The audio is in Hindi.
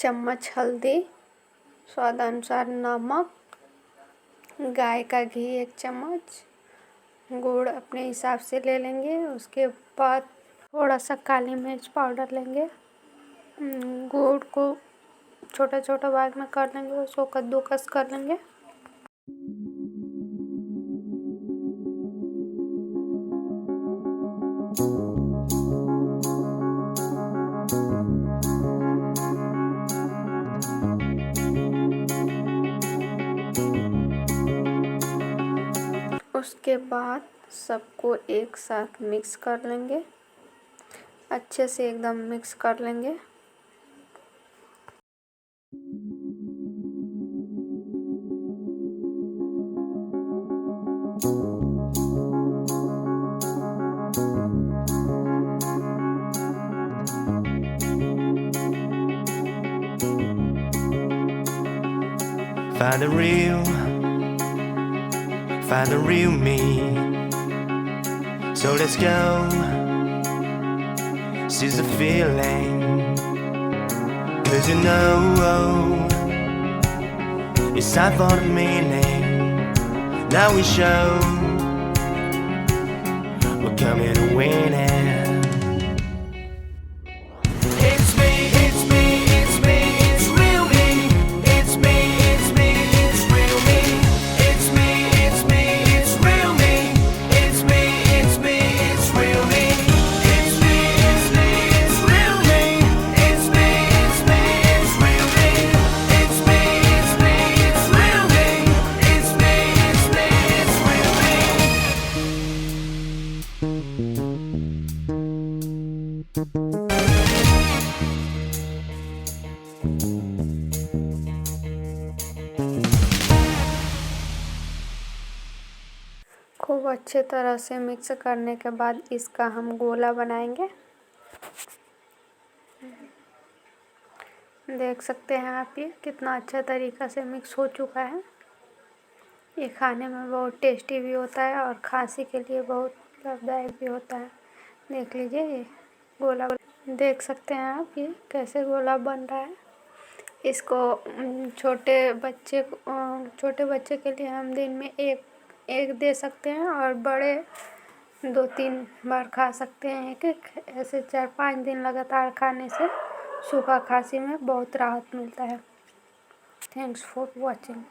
चम्मच हल्दी, स्वादानुसार नमक, गाय का घी 1 चम्मच, गुड़ अपने हिसाब से ले लेंगे। उसके बाद थोड़ा सा काली मिर्च पाउडर लेंगे। गुड़ को छोटा छोटा भाग में कर लेंगे, उसको कद्दूकस कर लेंगे। उसके बाद सबको एक साथ मिक्स कर लेंगे, अच्छे से एकदम मिक्स कर लेंगे। Find the real me. So let's go. Seize the feeling. 'Cause you know it's time for the meaning. Now we show we're coming to win it. खूब अच्छे तरह से मिक्स करने के बाद इसका हम गोला बनाएंगे। देख सकते हैं आप ये कितना अच्छा तरीक़ा से मिक्स हो चुका है। ये खाने में बहुत टेस्टी भी होता है और खांसी के लिए बहुत लाभदायक भी होता है। देख लीजिए ये गोला, देख सकते हैं आप ये कैसे गोला बन रहा है। इसको छोटे बच्चे के लिए हम दिन में एक दे सकते हैं और बड़े 2-3 बार खा सकते हैं एक ऐसे 4-5 दिन लगातार खाने से सूखा खांसी में बहुत राहत मिलता है। Thanks for watching.